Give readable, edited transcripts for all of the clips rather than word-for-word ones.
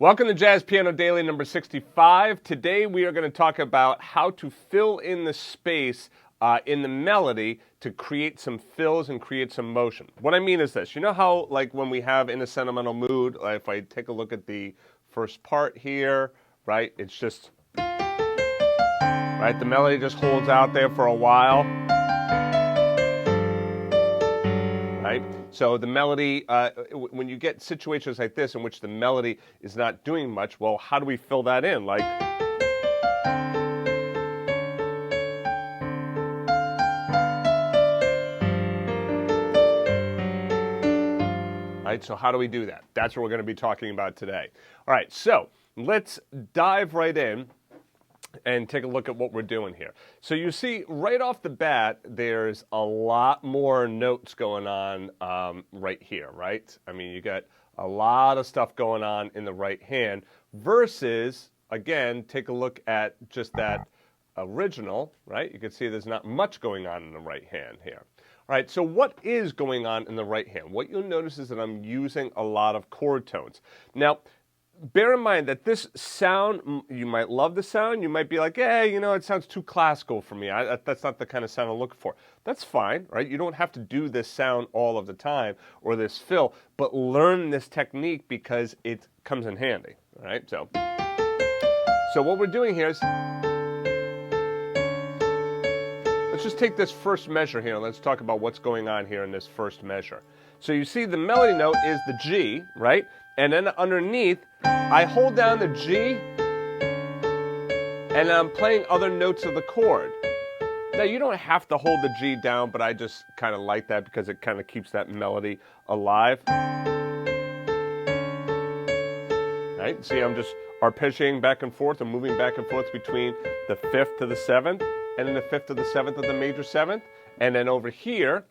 Welcome to Jazz Piano Daily number 65. Today we are going to talk about how to fill in the space in the melody to create some fills and create some motion. What I mean is this. You know how like when we have In a Sentimental Mood, if I take a look at the first part here, right, it's just, right, the melody just holds out there for a while. Right? So the melody, when you get situations like this in which the melody is not doing much, well, how do we fill that in? Like, right? So how do we do that? That's what we're going to be talking about today. All right, so let's dive right in and take a look at what we're doing here. So you see right off the bat, there's a lot more notes going on right here, right? I mean, you got a lot of stuff going on in the right hand versus, again, take a look at just that original, right? You can see there's not much going on in the right hand here. All right, so what is going on in the right hand? What you'll notice is that I'm using a lot of chord tones. Now, bear in mind that this sound, you might love the sound, you might be like, hey, you know, it sounds too classical for me. That's not the kind of sound I'm looking for. That's fine, right? You don't have to do this sound all of the time or this fill, but learn this technique because it comes in handy, all right? So what we're doing here is, let's just take this first measure here and let's talk about what's going on here in this first measure. So you see the melody note is the G, right? And then underneath, I hold down the G, and I'm playing other notes of the chord. Now, you don't have to hold the G down, but I just kind of like that because it kind of keeps that melody alive. Right? See, I'm just arpeggiating back and forth and moving back and forth between the 5th to the 7th, and then the 5th to the 7th of the major 7th. And then over here,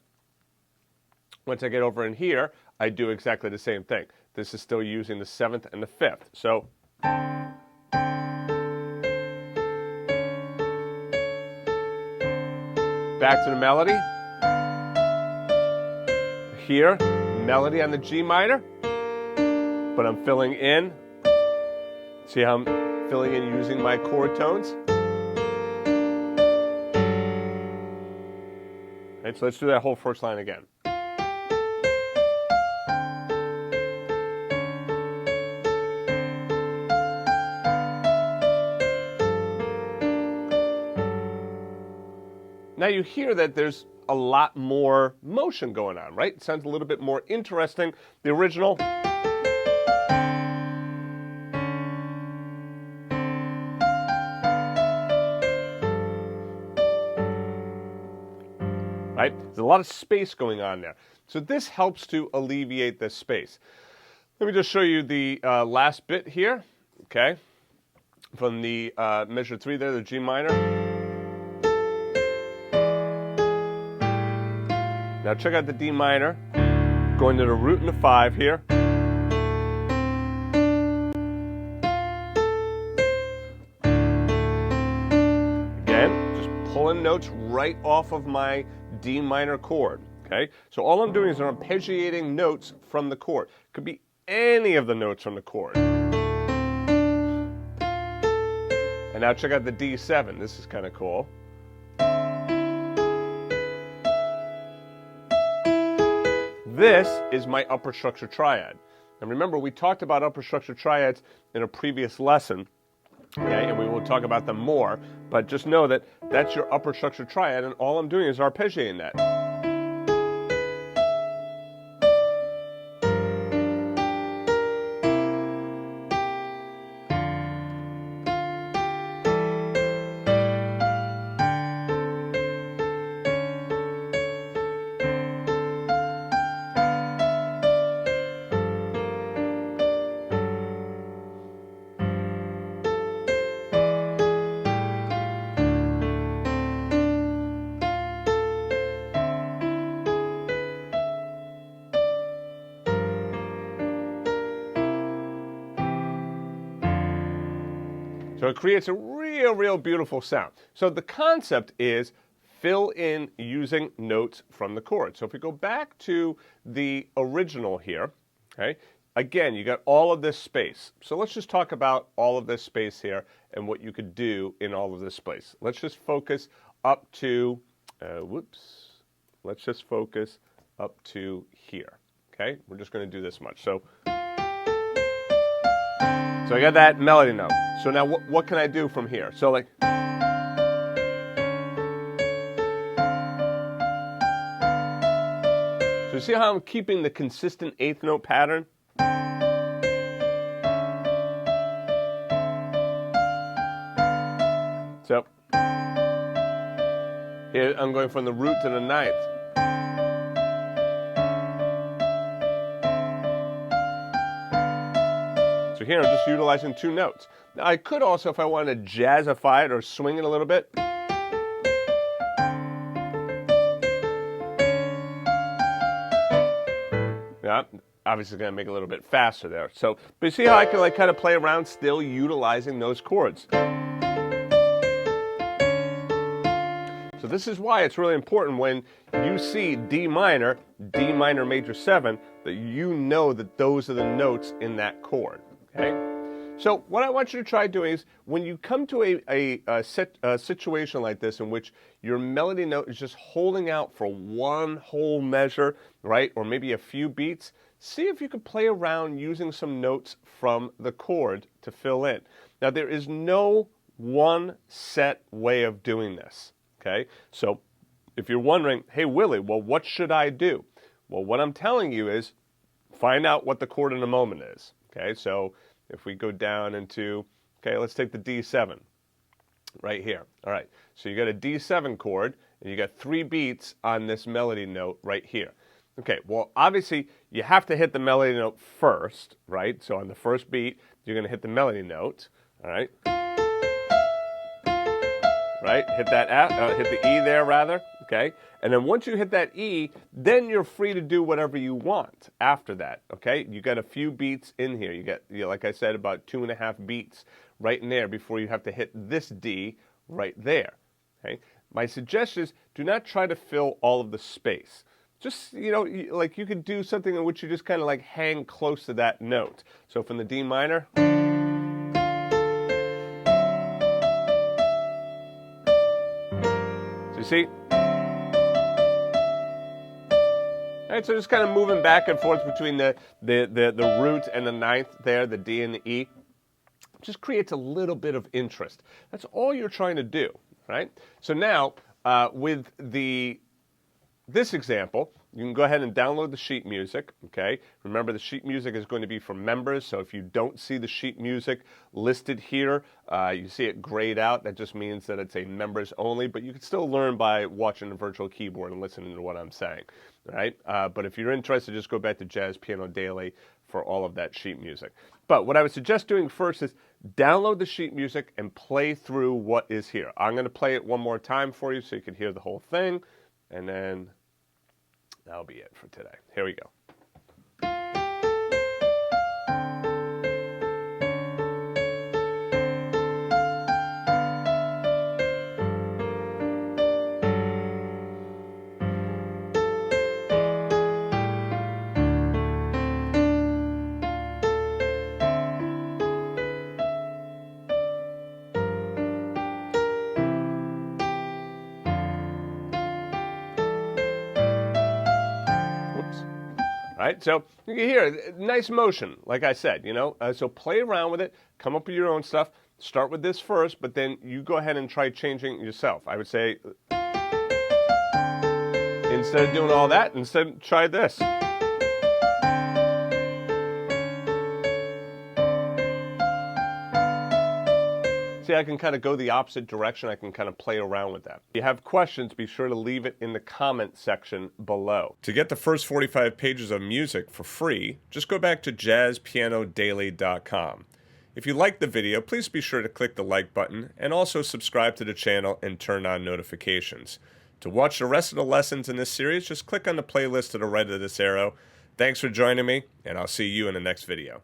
once I get over in here, I do exactly the same thing. This is still using the 7th and the 5th. So back to the melody. Here, melody on the G minor, but I'm filling in. See how I'm filling in using my chord tones? Right, so let's do that whole first line again. Now you hear that there's a lot more motion going on, right? It sounds a little bit more interesting. The original. Right? There's a lot of space going on there. So this helps to alleviate this space. Let me just show you the last bit here, okay? From the measure 3 there, the G minor. Now check out the D minor, going to the root and the 5 here. Again, just pulling notes right off of my D minor chord, okay? So all I'm doing is I'm arpeggiating notes from the chord. It could be any of the notes from the chord. And now check out the D7. This is kind of cool. This is my upper structure triad. And remember, we talked about upper structure triads in a previous lesson, okay, and we will talk about them more, but just know that that's your upper structure triad, and all I'm doing is arpeggiating that. So it creates a real beautiful sound. So the concept is fill in using notes from the chord. So if we go back to the original here, okay, again, you got all of this space. So let's just talk about all of this space here and what you could do in all of this space. Let's just focus up to, let's just focus up to here, okay? We're just going to do this much. So I got that melody note. So now what can I do from here? So like, so you see how I'm keeping the consistent eighth note pattern? So here I'm going from the root to the ninth. So here I'm just utilizing two notes. Now I could also, if I wanted to jazzify it or swing it a little bit, yeah, obviously going to make it a little bit faster there. So, but you see how I can like kind of play around still utilizing those chords. So this is why it's really important when you see D minor major 7, that you know that those are the notes in that chord, okay? So what I want you to try doing is when you come to a situation like this in which your melody note is just holding out for one whole measure, right, or maybe a few beats, see if you could play around using some notes from the chord to fill in. Now there is no one set way of doing this, okay? So if you're wondering, hey Willie, well what should I do? Well, what I'm telling you is find out what the chord in a moment is, okay? So if we go down into, okay, let's take the D7 right here. All right, so you got a D7 chord, and you got 3 beats on this melody note right here. Okay, well, obviously, you have to hit the melody note first, right? So on the first beat, you're going to hit the melody note, all right? Right, hit that F, hit the E there, rather, okay? And then once you hit that E, then you're free to do whatever you want after that, okay? You got a few beats in here. You got, like I said, about 2.5 beats right in there before you have to hit this D right there, okay? My suggestion is do not try to fill all of the space. Just, you know, like you could do something in which you just kind of like hang close to that note. So from the D minor, you see? All right, so just kind of moving back and forth between the root and the ninth there, the D and the E, just creates a little bit of interest. That's all you're trying to do, right? So now, with this example, you can go ahead and download the sheet music, okay? Remember, the sheet music is going to be for members, so if you don't see the sheet music listed here, you see it grayed out, that just means that it's a members only, but you can still learn by watching the virtual keyboard and listening to what I'm saying, all right? But if you're interested, just go back to Jazz Piano Daily for all of that sheet music. But what I would suggest doing first is download the sheet music and play through what is here. I'm going to play it one more time for you so you can hear the whole thing, and then that'll be it for today. Here we go. Right, so you can hear nice motion, like I said, you know. So play around with it, come up with your own stuff. Start with this first, but then you go ahead and try changing it yourself. I would say, instead of doing all that, instead try this. See, I can kind of go the opposite direction. I can kind of play around with that. If you have questions, be sure to leave it in the comment section below. To get the first 45 pages of music for free, just go back to jazzpianodaily.com. If you liked the video, please be sure to click the like button and also subscribe to the channel and turn on notifications. To watch the rest of the lessons in this series, just click on the playlist to the right of this arrow. Thanks for joining me, and I'll see you in the next video.